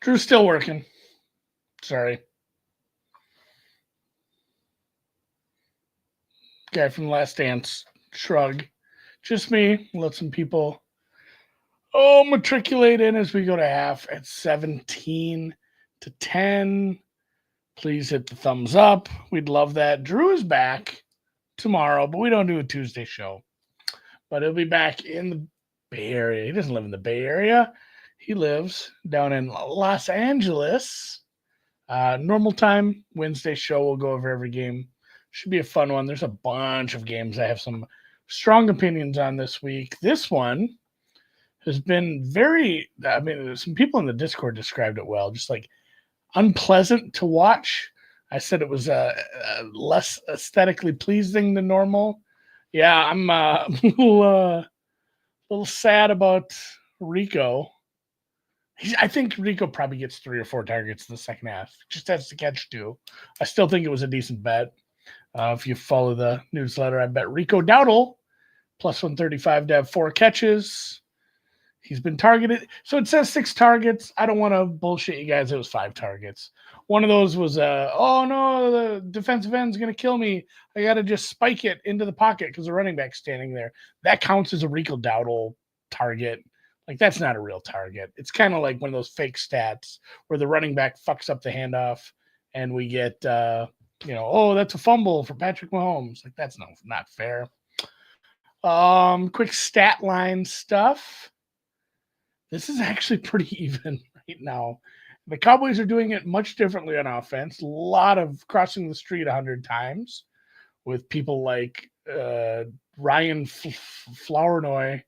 Drew's still working. Sorry. Guy from Last Dance. Shrug. Just me. Let some people matriculate in as we go to half at 17-10. Please hit the thumbs up. We'd love that. Drew is back tomorrow, but we don't do a Tuesday show. But he'll be back in the Bay Area. He doesn't live in the Bay Area. He lives down in Los Angeles. Normal time, Wednesday show. We'll go over every game. Should be a fun one. There's a bunch of games I have some strong opinions on this week. This one has been some people in the Discord described it well, just like unpleasant to watch. I said it was less aesthetically pleasing than normal. Yeah, I'm a little sad about Rico. I think Rico probably gets 3 or 4 targets in the second half. Just has to catch 2. I still think it was a decent bet. If you follow the newsletter, I bet Rico Dowdle plus 135 to have 4 catches. He's been targeted. So it says 6 targets. I don't want to bullshit you guys. It was 5 targets. One of those was, oh no, the defensive end's going to kill me. I got to just spike it into the pocket because the running back's standing there. That counts as a Rico Dowdle target. Like, that's not a real target. It's kind of like one of those fake stats where the running back fucks up the handoff and we get, that's a fumble for Patrick Mahomes. Like, that's not fair. Quick stat line stuff. This is actually pretty even right now. The Cowboys are doing it much differently on offense. A lot of crossing the street 100 times with people like Ryan Flournoy.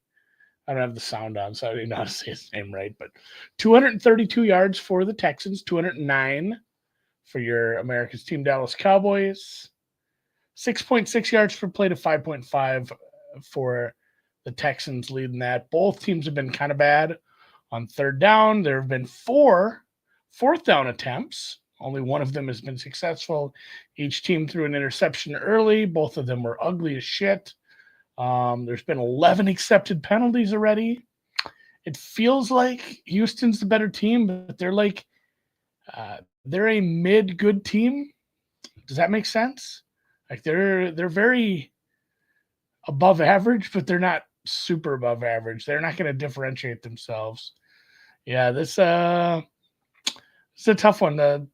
I don't have the sound on, so I don't even know how to say his name right. But 232 yards for the Texans, 209 for your America's team, Dallas Cowboys. 6.6 yards per play to 5.5 for the Texans, leading that. Both teams have been kind of bad on third down. There have been 4 fourth down attempts. Only one of them has been successful. Each team threw an interception early. Both of them were ugly as shit. There's been 11 accepted penalties already. It feels like Houston's the better team, but they're a mid-good team. Does that make sense? Like they're very above average, but they're not super above average. They're not going to differentiate themselves. Yeah, this is a tough one. The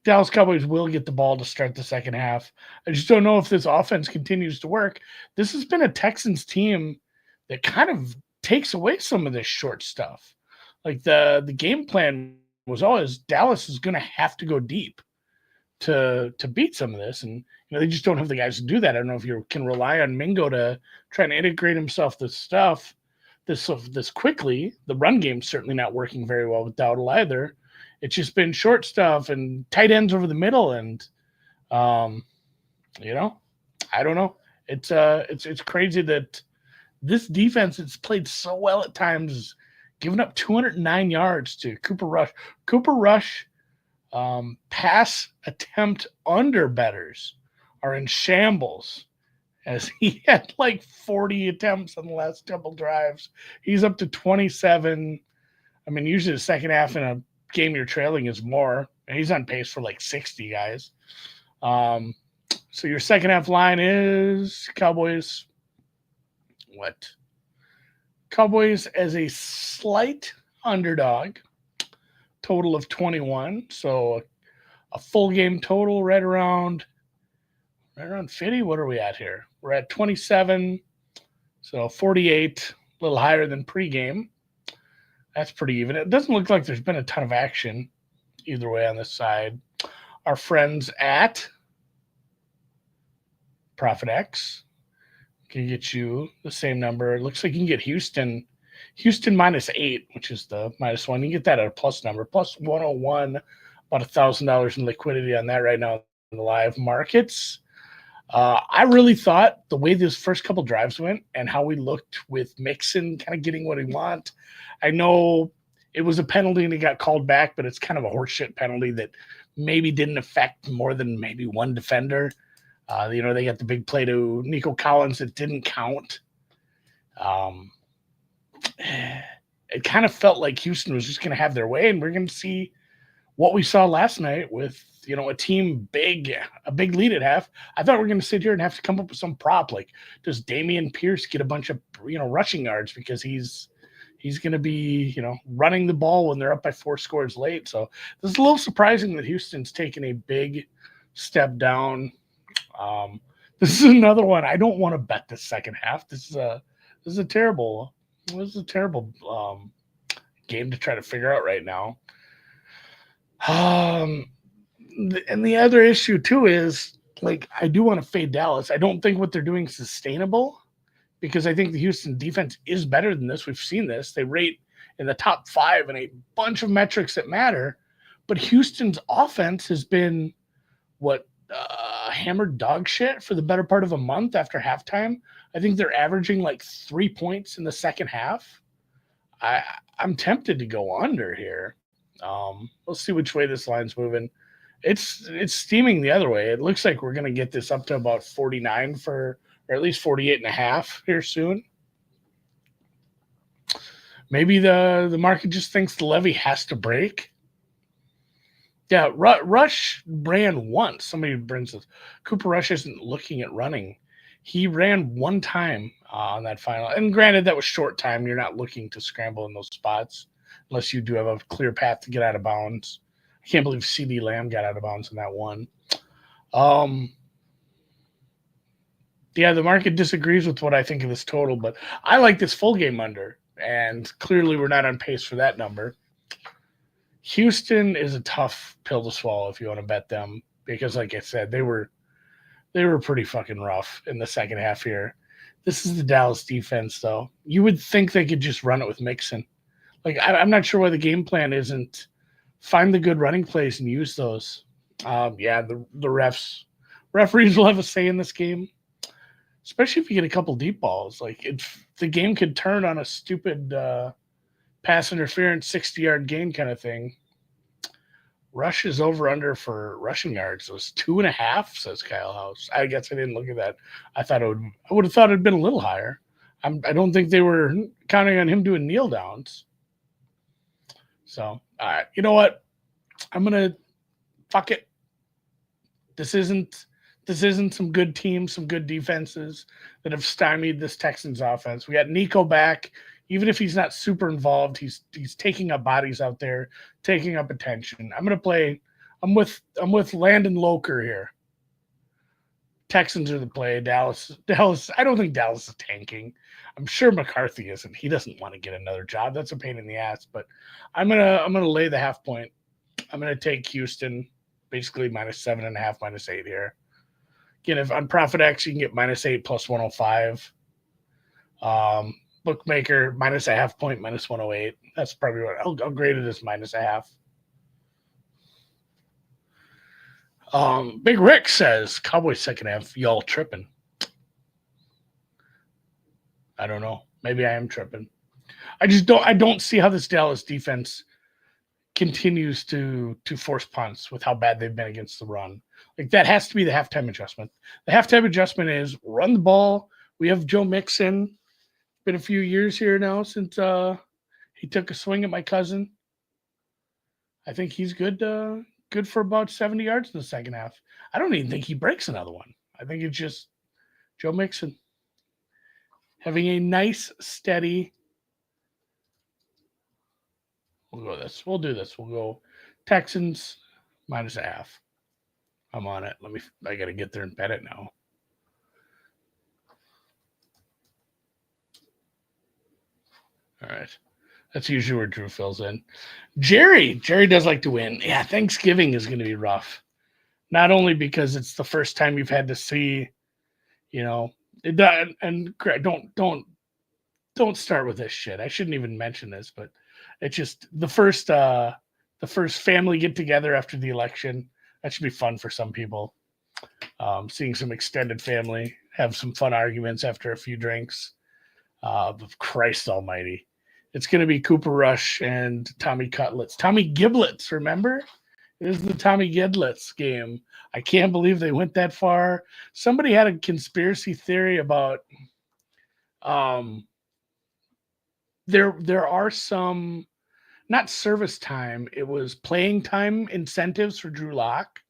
Dallas Cowboys will get the ball to start the second half. I just don't know if this offense continues to work. This has been a Texans team that kind of takes away some of this short stuff. Like the game plan was always Dallas is going to have to go deep to beat some of this, and they just don't have the guys to do that. I don't know if you can rely on Mingo to try and integrate himself this quickly. The run game's certainly not working very well with Dowdle either. It's just been short stuff and tight ends over the middle, and I don't know. It's crazy that this defense has played so well at times, giving up 209 yards to Cooper Rush. Cooper Rush pass attempt under betters are in shambles, as he had like 40 attempts on the last couple drives. He's up to 27. I mean, usually the second half in a game you're trailing is more. And he's on pace for like 60 guys. So your second half line is Cowboys. What? Cowboys as a slight underdog. Total of 21. So a full game total right around 50. What are we at here? We're at 27. So 48, a little higher than pregame. That's pretty even. It doesn't look like there's been a ton of action either way on this side. Our friends at ProfitX can get you the same number. It looks like you can get Houston -8, which is the -1. You can get that at a plus number, plus 101, about $1,000 in liquidity on that right now in the live markets. I really thought the way this first couple drives went and how we looked with Mixon kind of getting what he want. I know it was a penalty and he got called back, but it's kind of a horseshit penalty that maybe didn't affect more than maybe one defender. They got the big play to Nico Collins that didn't count. it kind of felt like Houston was just going to have their way, and we're going to see what we saw last night with a team a big lead at half. I thought we were going to sit here and have to come up with some prop like, does Dameon Pierce get a bunch of rushing yards because he's going to be running the ball when they're up by 4 scores late. So this is a little surprising that Houston's taken a big step down. This is another one. I don't want to bet the second half. This is a terrible game to try to figure out right now. And the other issue too is, like, I do want to fade Dallas. I don't think what they're doing is sustainable because I think the Houston defense is better than this. We've seen this. They rate in the top 5 in a bunch of metrics that matter, but Houston's offense has been hammered dog shit for the better part of a month after halftime. I think they're averaging like 3 points in the second half. I'm tempted to go under here. We'll see which way this line's moving. It's steaming the other way. It looks like we're going to get this up to about 49 or at least 48.5 here soon. Maybe the market just thinks the levy has to break. Yeah, Rush ran once. Somebody brings this. Cooper Rush isn't looking at running. He ran one time on that final. And granted, that was short time. You're not looking to scramble in those spots unless you do have a clear path to get out of bounds. I can't believe CD Lamb got out of bounds in that one. Yeah, the market disagrees with what I think of this total, but I like this full game under, and clearly we're not on pace for that number. Houston is a tough pill to swallow if you want to bet them because, like I said, they were pretty fucking rough in the second half here. This is the Dallas defense, though. You would think they could just run it with Mixon. Like, I'm not sure why the game plan isn't find the good running plays and use those. Yeah, the referees will have a say in this game, especially if you get a couple deep balls. Like, the game could turn on a stupid pass interference, 60-yard gain kind of thing. Rush is over under for rushing yards. It was 2.5, says Kyle House. I guess I didn't look at that. I would have thought it'd been a little higher. I don't think they were counting on him doing kneel downs. So, all right, you know what? I'm gonna fuck it. This isn't some good teams, some good defenses that have stymied this Texans offense. We got Nico back. Even if he's not super involved, he's taking up bodies out there, taking up attention. I'm with Landon Loker here. Texans are the play. Dallas. I don't think Dallas is tanking. I'm sure McCarthy isn't. He doesn't want to get another job. That's a pain in the ass. But I'm gonna lay the half point. I'm gonna take Houston, basically -7.5, -8 here. Again, if on ProfitX you can get -8 plus 105. Bookmaker -0.5 point -108. That's probably what I'll grade it as -0.5. Big Rick says Cowboys second half, y'all tripping. I don't know. Maybe I am tripping. I don't see how this Dallas defense continues to force punts with how bad they've been against the run. Like, that has to be the halftime adjustment. The halftime adjustment is run the ball. We have Joe Mixon. Been a few years here now since he took a swing at my cousin. I think he's good for about 70 yards in the second half. I don't even think he breaks another one. I think it's just Joe Mixon having a nice, steady. We'll go this. We'll do this. We'll go Texans -0.5. I'm on it. I got to get there and bet it now. All right. That's usually where Drew fills in. Jerry does like to win. Yeah, Thanksgiving is going to be rough. Not only because it's the first time you've had to see, and don't start with this shit. I shouldn't even mention this, but it's just the first family get together after the election. That should be fun for some people. Seeing some extended family, have some fun arguments after a few drinks. Christ almighty. It's going to be Cooper Rush and Tommy Giblets, remember? It is the Tommy Giblets game. I can't believe they went that far. Somebody had a conspiracy theory about There are some, not service time, it was playing time incentives for Drew Lock.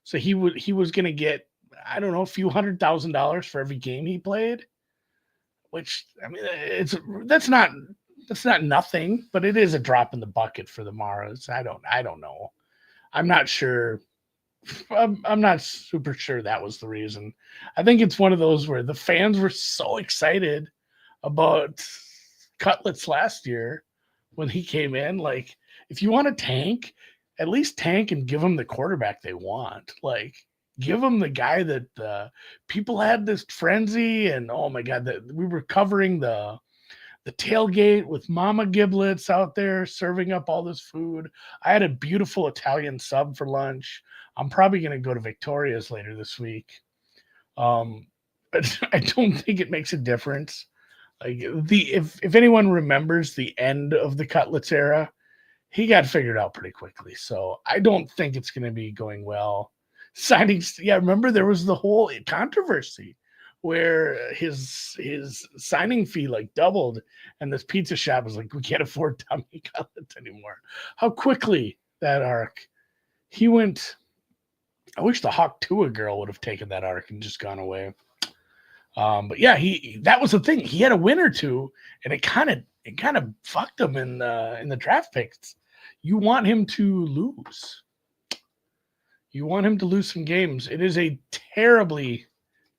So he was going to get, I don't know, a few $100,000 for every game he played, which, I mean, that's not that's not nothing, but it is a drop in the bucket for the Maras. I don't know. I'm not sure. I'm not super sure that was the reason. I think it's one of those where the fans were so excited about Cutlets last year when he came in. Like, if you want to tank, at least tank and give them the quarterback they want. Like, give them the guy that people had this frenzy, and oh my god, that we were covering the tailgate with Mama Giblets out there serving up all this food. I had a beautiful Italian sub for lunch. I'm probably going to go to Victoria's later this week. But I don't think it makes a difference. Like, if anyone remembers the end of the Cutlets era, he got figured out pretty quickly. So I don't think it's going to be going well. Signings, yeah, remember there was the whole controversy where his signing fee like doubled, and this pizza shop was like, we can't afford Tommy Cutlets anymore. How quickly that arc he went. I wish the Hawk Tua girl would have taken that arc and just gone away. But yeah, that was the thing. He had a win or two, and it kind of fucked him in the draft picks. You want him to lose. You want him to lose some games. It is a terribly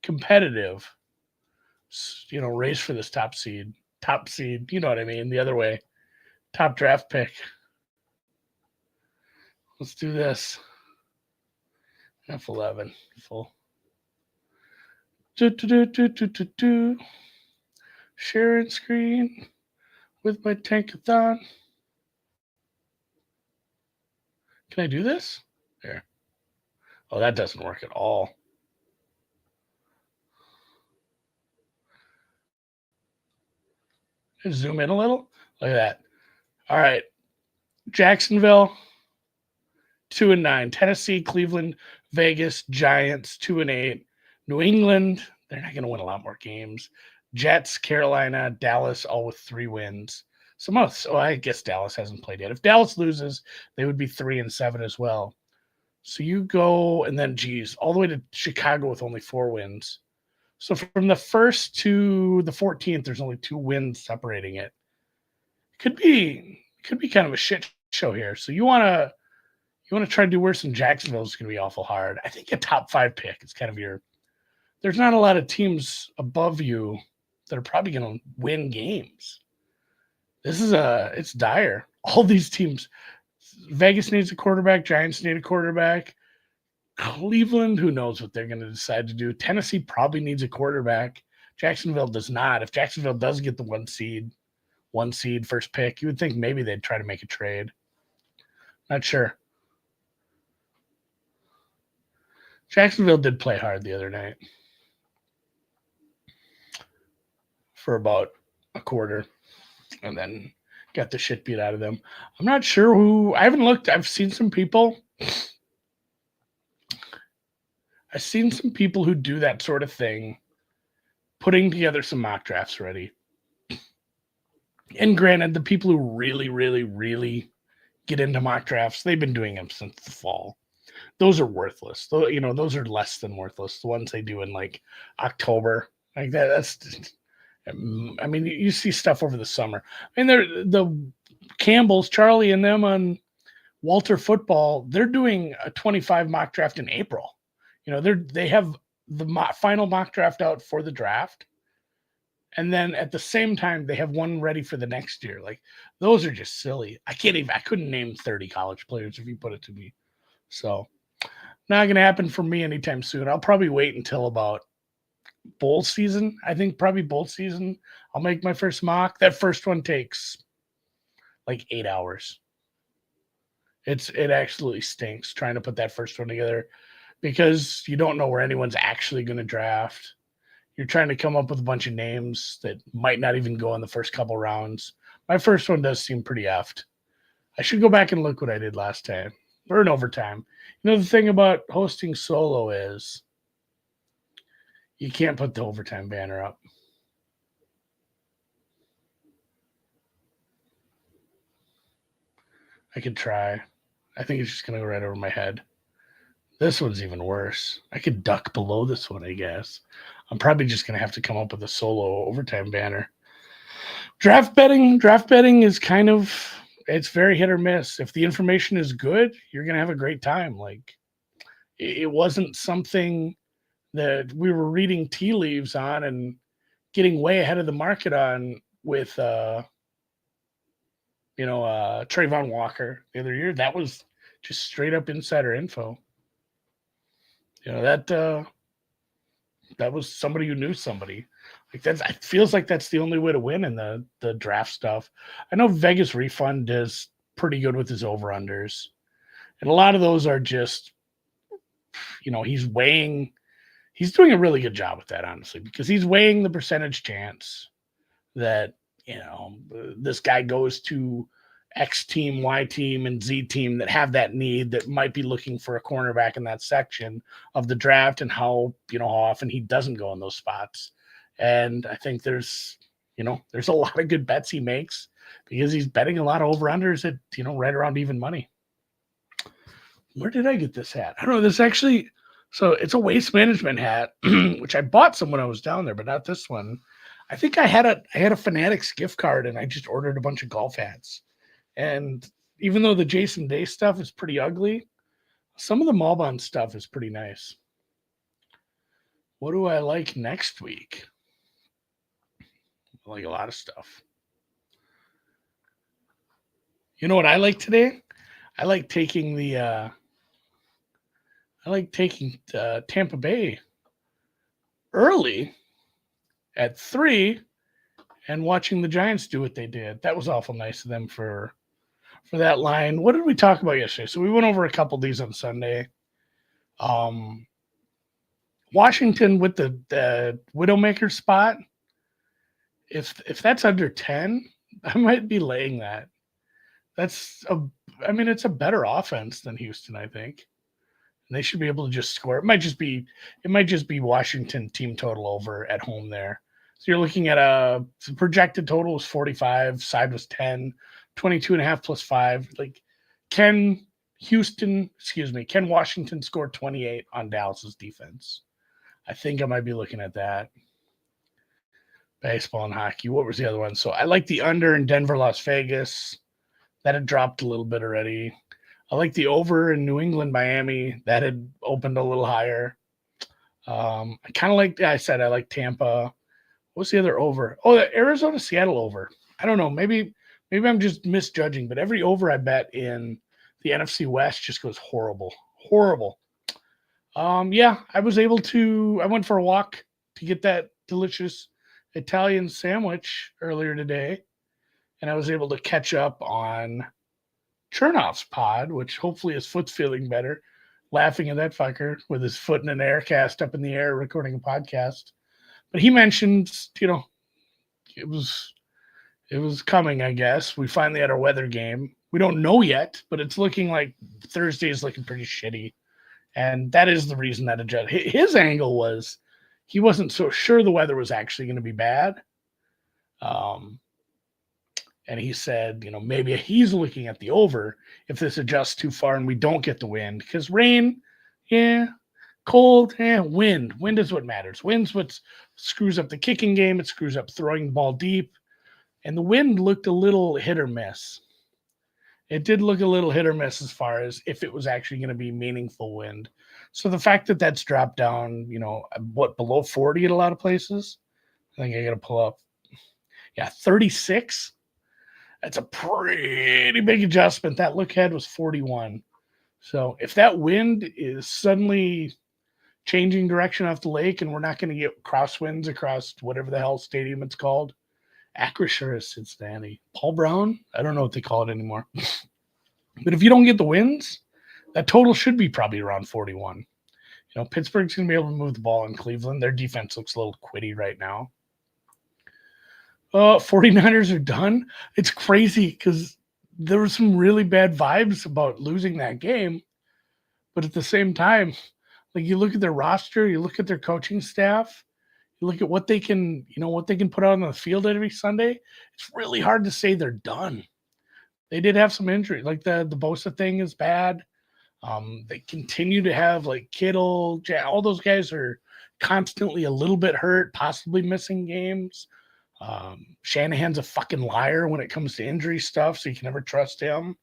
competitive, race for this top seed. You know what I mean? The other way, top draft pick. Let's do this. F11 full. Sharing screen with my tankathon. Can I do this? There. Oh, that doesn't work at all. Zoom in a little. Look at that. All right. Jacksonville, 2-9. Tennessee, Cleveland, Vegas, Giants, 2-8. New England, they're not going to win a lot more games. Jets, Carolina, Dallas, all with 3 wins. So I guess Dallas hasn't played yet. If Dallas loses, they would be 3-7 as well. So you go, and then, all the way to Chicago with only 4 wins. So from the 1st to the 14th, there's only 2 wins separating it. Could be kind of a shit show here. So you want to try to do worse than Jacksonville is going to be awful hard. I think a top 5 pick is kind of there's not a lot of teams above you that are probably going to win games. It's dire. All these teams, Vegas needs a quarterback, Giants need a quarterback. Cleveland, who knows what they're going to decide to do. Tennessee probably needs a quarterback. Jacksonville does not. If Jacksonville does get the 1 seed first pick, you would think maybe they'd try to make a trade. Not sure. Jacksonville did play hard the other night for about a quarter and then got the shit beat out of them. I'm not sure who. I haven't looked. I've seen some people who do that sort of thing, putting together some mock drafts already. And granted, the people who really, really, really get into mock drafts, they've been doing them since the fall. Those are worthless. Those are less than worthless. The ones they do in like October, like that. I mean, you see stuff over the summer. I mean, the Campbells, Charlie, and them on Walter Football. They're doing a 25 mock draft in April. They have the final mock draft out for the draft, and then at the same time they have one ready for the next year. Like, those are just silly. I couldn't name 30 college players if you put it to me. So not going to happen for me anytime soon. I'll probably wait until about bowl season. I think probably bowl season I'll make my first mock. That first one takes like 8 hours. It absolutely stinks trying to put that first one together because you don't know where anyone's actually going to draft. You're trying to come up with a bunch of names that might not even go in the first couple rounds. My first one does seem pretty effed. I should go back and look what I did last time. Or in overtime. The thing about hosting solo is you can't put the overtime banner up. I could try. I think it's just gonna go right over my head. This one's even worse. I could duck below this one, I guess. I'm probably just gonna have to come up with a solo overtime banner. Draft betting is kind of, it's very hit or miss. If the information is good, you're gonna have a great time. Like it wasn't something that we were reading tea leaves on and getting way ahead of the market on with Trayvon Walker the other year. That was just straight up insider info. That was somebody who knew somebody. Like that's it feels like that's the only way to win in the draft stuff. I know Vegas Refund does pretty good with his over unders, and a lot of those are just he's doing a really good job with that, honestly, because he's weighing the percentage chance that this guy goes to X team, Y team, and Z team that have that need that might be looking for a cornerback in that section of the draft, and how often he doesn't go in those spots. And I think there's a lot of good bets he makes because he's betting a lot of over unders at right around even money. Where did I get this hat? I don't know. This actually, so it's a waste management hat, which I bought some when I was down there, but not this one. I think I had a Fanatics gift card and I just ordered a bunch of golf hats. And even though the Jason Day stuff is pretty ugly, some of the Malbon stuff is pretty nice. What do I like next week? I like a lot of stuff. You know what I like today? I like taking Tampa Bay early at 3 and watching the Giants do what they did. That was awful nice of them for that line. What did we talk about yesterday? So we went over a couple of these on Sunday. Washington with the Widowmaker spot. If that's under 10, I might be laying that. It's a better offense than Houston, I think. And they should be able to just score. It might just be Washington team total over at home there. So you're looking at the projected total was 45, side was 10, 22.5 plus 5. Like, can Washington score 28 on Dallas's defense? I think I might be looking at that. Baseball and hockey. What was the other one? So I like the under in Denver, Las Vegas. That had dropped a little bit already. I like the over in New England, Miami. That had opened a little higher. I kind of like, I said I like Tampa. What's the other over? Oh, the Arizona Seattle over. I don't know. Maybe I'm just misjudging, but every over I bet in the NFC West just goes horrible. Horrible. Yeah, I went for a walk to get that delicious Italian sandwich earlier today, and I was able to catch up on Chernoff's pod, which hopefully his foot's feeling better, laughing at that fucker with his foot in an air cast up in the air recording a podcast. But he mentioned, it was coming, I guess. We finally had our weather game. We don't know yet, but it's looking like Thursday is looking pretty shitty. And that is the reason that his angle was he wasn't so sure the weather was actually going to be bad. And he said, maybe he's looking at the over if this adjusts too far and we don't get the wind. Because rain, yeah, cold, wind. Wind is what matters. Wind's what screws up the kicking game. It screws up throwing the ball deep. And the wind looked a little hit or miss. It did look a little hit or miss as far as if it was actually going to be meaningful wind. So the fact that that's dropped down, below 40 at a lot of places? I think I got to pull up. Yeah, 36. That's a pretty big adjustment. That look ahead was 41. So if that wind is suddenly changing direction off the lake and we're not going to get crosswinds across whatever the hell stadium it's called, Acrisure is Cincinnati. Paul Brown? I don't know what they call it anymore. But if you don't get the wins, that total should be probably around 41. Pittsburgh's going to be able to move the ball in Cleveland. Their defense looks a little quitty right now. 49ers are done. It's crazy because there were some really bad vibes about losing that game. But at the same time, like you look at their roster, you look at their coaching staff, you look at what they can put out on the field every Sunday. It's really hard to say they're done. they did have some injury. Like the Bosa thing is bad. They continue to have like Kittle, all those guys are constantly a little bit hurt, possibly missing games. Shanahan's a fucking liar when it comes to injury stuff, so you can never trust him.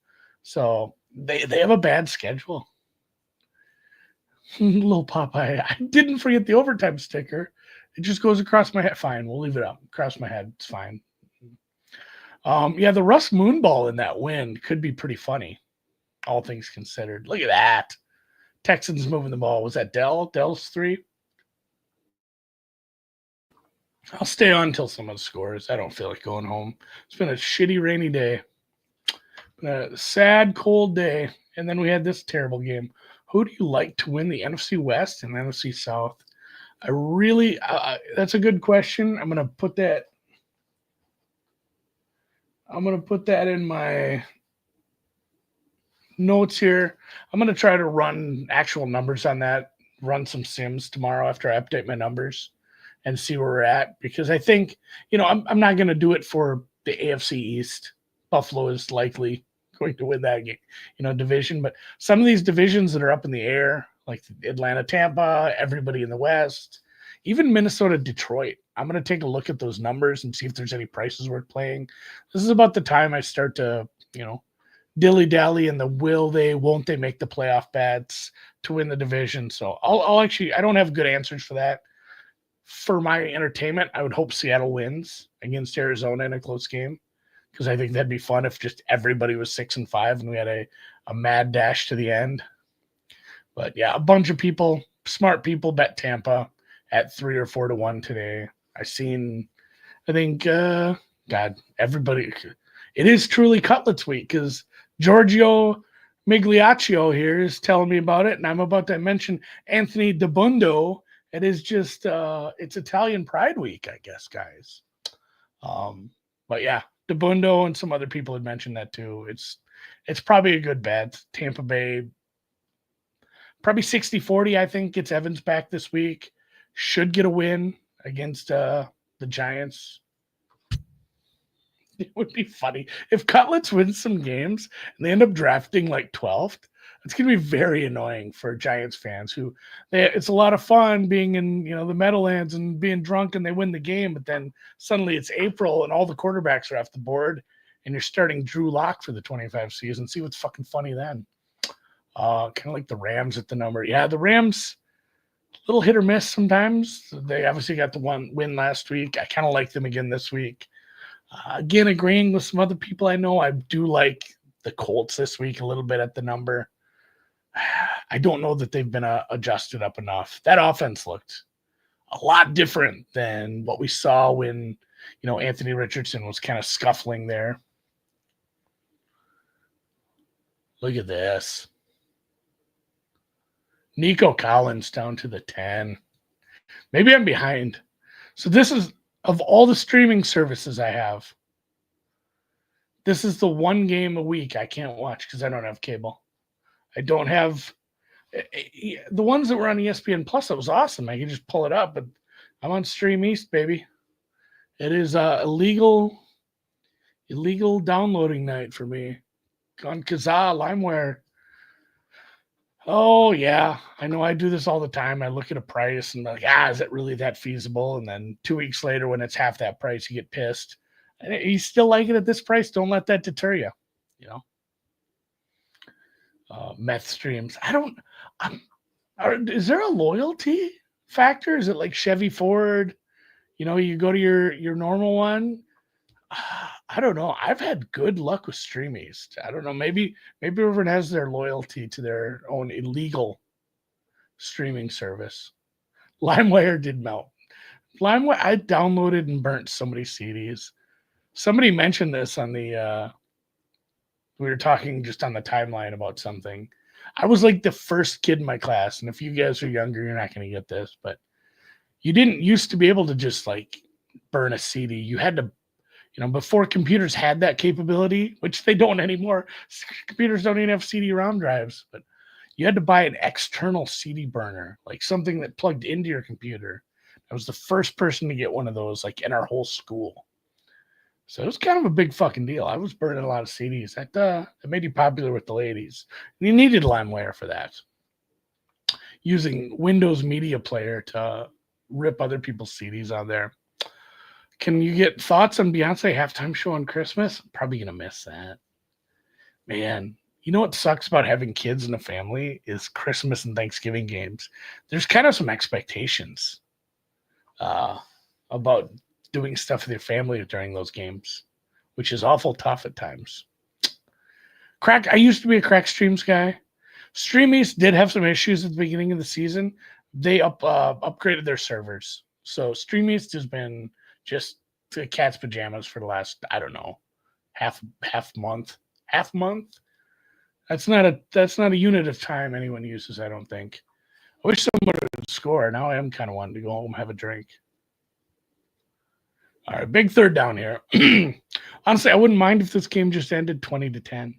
So they have a bad schedule. Little Popeye. I didn't forget the overtime sticker. It just goes across my head. Fine, we'll leave it up. Across my head. It's fine. Yeah, the Russ Moonball in that win could be pretty funny, all things considered. Look at that. Texans moving the ball. Was that Dell? Dell's 3? I'll stay on until someone scores. I don't feel like going home. It's been a shitty, rainy day. Been a sad, cold day. And then we had this terrible game. Who do you like to win the NFC West and the NFC South? I really, that's a good question. I'm going to put that in my notes here. I'm going to try to run actual numbers on that, run some sims tomorrow after I update my numbers and see where we're at. Because I think, I'm not going to do it for the AFC East. Buffalo is likely going to win that game, division. But some of these divisions that are up in the air, like Atlanta, Tampa, everybody in the West, even Minnesota, Detroit, I'm going to take a look at those numbers and see if there's any prices worth playing. This is about the time I start to, dilly-dally in the will they, won't they make the playoff bets to win the division. So I'll actually, I don't have good answers for that. For my entertainment, I would hope Seattle wins against Arizona in a close game, because I think that'd be fun if just everybody was 6-5 and we had a mad dash to the end. But yeah, a bunch of people, smart people, bet Tampa at 3 or 4 to 1 today. I think, God, everybody, it is truly Cutlets week, because Giorgio Migliaccio here is telling me about it, and I'm about to mention Anthony DeBundo. It is just, it's Italian Pride Week, I guess, guys. But yeah, DeBundo and some other people had mentioned that too. It's probably a good bet. Tampa Bay, probably 60-40, I think, gets Evans back this week. Should get a win against the Giants. It would be funny if Cutlets wins some games and they end up drafting like 12th. It's going to be very annoying for Giants fans it's a lot of fun being in, the Meadowlands and being drunk and they win the game, but then suddenly it's April and all the quarterbacks are off the board and you're starting Drew Lock for the 25 season. See what's fucking funny then. Kind of like the Rams at the number. Yeah, the Rams, little hit or miss sometimes. They obviously got the one win last week. I kind of like them again this week. Again, agreeing with some other people I know, I do like the Colts this week a little bit at the number. I don't know that they've been adjusted up enough. That offense looked a lot different than what we saw when, Anthony Richardson was kind of scuffling there. Look at this. Nico Collins down to the 10. Maybe I'm behind. So this is, of all the streaming services I have, this is the one game a week I can't watch because I don't have cable. I don't have the ones that were on ESPN Plus. It was awesome. I can just pull it up, but I'm on Stream East, baby. It is illegal downloading night for me on Kazaa, LimeWire. Oh, yeah. I know I do this all the time. I look at a price and I'm like, is it really that feasible? And then 2 weeks later, when it's half that price, you get pissed. And you still like it at this price? Don't let that deter you. Meth streams. Is there a loyalty factor? Is it like Chevy Ford? You go to your normal one. I don't know. I've had good luck with Stream East. I don't know. Maybe everyone has their loyalty to their own illegal streaming service. LimeWire did melt. LimeWire, I downloaded and burnt so many CDs. Somebody mentioned this on the we were talking just on the timeline about something. I was like the first kid in my class, and if you guys are younger, you're not going to get this, but you didn't used to be able to just like burn a CD. You had to, before computers had that capability, which they don't anymore. Computers don't even have CD-ROM drives, but you had to buy an external CD burner, like something that plugged into your computer. I was the first person to get one of those, like in our whole school. So it was kind of a big fucking deal. I was burning a lot of CDs. That made you popular with the ladies. And you needed LimeWire for that. Using Windows Media Player to rip other people's CDs on there. Can you get thoughts on Beyonce halftime show on Christmas? I'm probably gonna miss that. Man, you know what sucks about having kids in a family is Christmas and Thanksgiving games. There's kind of some expectations uh, about doing stuff with your family during those games, which is awful tough at times. I used to be a Crack Streams guy. Streamies did have some issues at the beginning of the season. They upgraded their servers. So Streamies has been just to cat's pajamas for the last, I don't know, half month. Half month? That's not a unit of time anyone uses, I don't think. I wish someone would score. Now I am kind of wanting to go home and have a drink. All right, big third down here. Honestly, I wouldn't mind if this game just ended 20-10.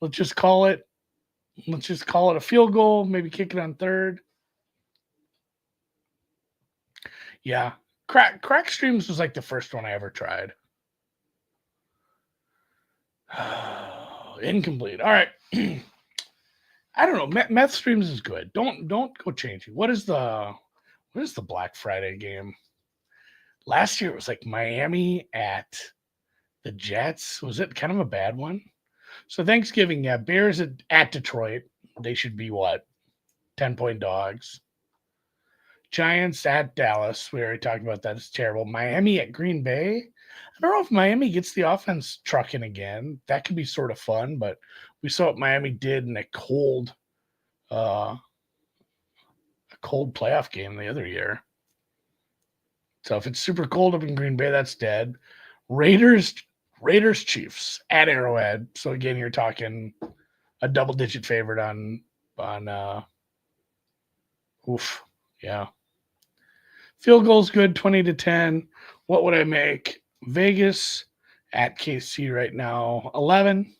Let's just call it a field goal, maybe kick it on third. Yeah. Crack Streams was like the first one I ever tried. Incomplete. All right. I don't know. Meth Streams is good. Don't go changing. What is the Black Friday game? Last year it was like Miami at the Jets. Was it kind of a bad one? So Thanksgiving, yeah, Bears at Detroit. They should be what? 10-point dogs. Giants at Dallas. We already talked about that. It's terrible. Miami at Green Bay. I don't know if Miami gets the offense trucking again. That could be sort of fun, but we saw what Miami did in a cold playoff game the other year. So if it's super cold up in Green Bay, that's dead. Raiders Chiefs at Arrowhead. So again, you're talking a double-digit favorite on yeah. Field goal's good, 20-10. What would I make? Vegas at KC right now, 11.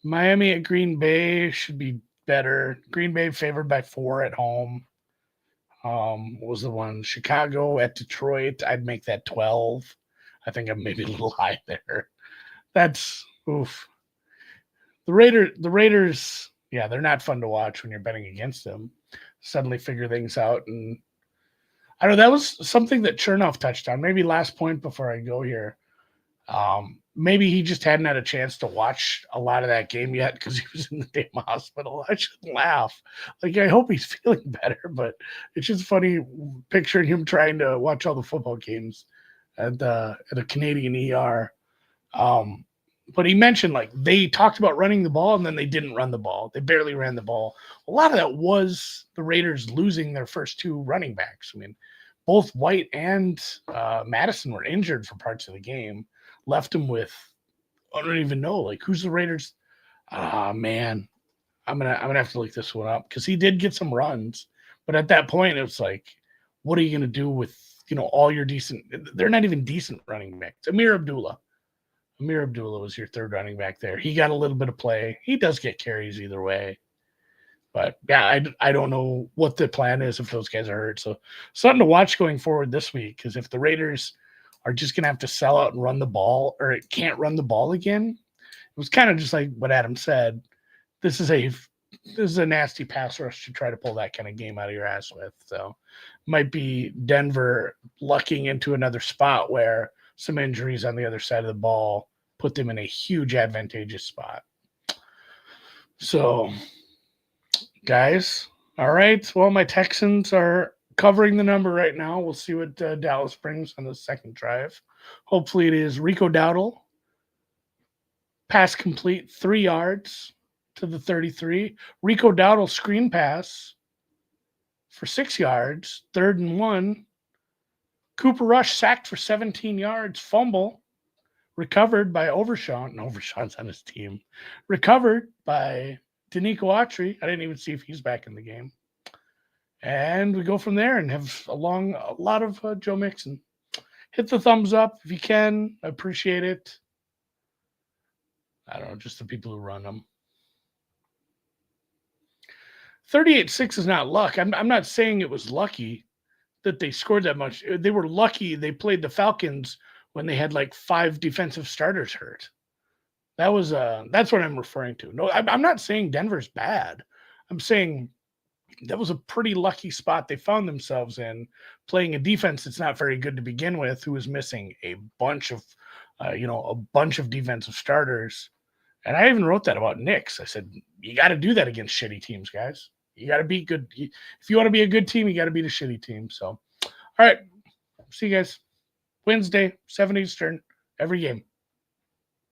Miami at Green Bay should be better. Green Bay favored by 4 at home. What was the one? Chicago at Detroit. I'd make that 12. I think I'm maybe a little high there. That's oof. The Raiders, yeah, they're not fun to watch when you're betting against them. Suddenly figure things out. And I don't know, that was something that Chernoff touched on. Maybe last point before I go here. Maybe he just hadn't had a chance to watch a lot of that game yet because he was in the damn hospital. I shouldn't laugh. Like, I hope he's feeling better, but it's just funny picturing him trying to watch all the football games at a Canadian ER. But he mentioned, like, they talked about running the ball and then they didn't run the ball. They barely ran the ball. A lot of that was the Raiders losing their first 2 running backs. I mean, both White and Madison were injured for parts of the game. Left them with, I don't even know, like, who's the Raiders? Man, I'm gonna have to look this one up because he did get some runs, but at that point it was like, what are you gonna do with all your decent? They're not even decent running backs. Amir Abdullah was your third running back there. He got a little bit of play. He does get carries either way, but yeah, I don't know what the plan is if those guys are hurt. So something to watch going forward this week because if the Raiders are just going to have to sell out and run the ball, or it can't run the ball again. It was kind of just like what Adam said. This is a nasty pass rush to try to pull that kind of game out of your ass with. So might be Denver lucking into another spot where some injuries on the other side of the ball put them in a huge advantageous spot. So, guys, all right. Well, my Texans are covering the number right now. We'll see what Dallas brings on the second drive. Hopefully it is Rico Dowdle. Pass complete, 3 yards to the 33. Rico Dowdle screen pass for 6 yards, 3rd and 1. Cooper Rush sacked for 17 yards, fumble, recovered by Overshawn. And Overshawn's on his team. Recovered by Danico Autry. I didn't even see if he's back in the game. And we go from there and have a lot of Joe Mixon. Hit the thumbs up if you can. I appreciate it. I don't know, just the people who run them. 38-6 is not luck. I'm not saying it was lucky that they scored that much. They were lucky they played the Falcons when they had like 5 defensive starters hurt. That's what I'm referring to. No, I'm not saying Denver's bad. I'm saying that was a pretty lucky spot they found themselves in, playing a defense that's not very good to begin with, who was missing a bunch of, a bunch of defensive starters. And I even wrote that about Knicks. I said, you got to do that against shitty teams, guys. You got to be good. If you want to be a good team, you got to beat a shitty team. So, all right. See you guys Wednesday, 7 Eastern, every game.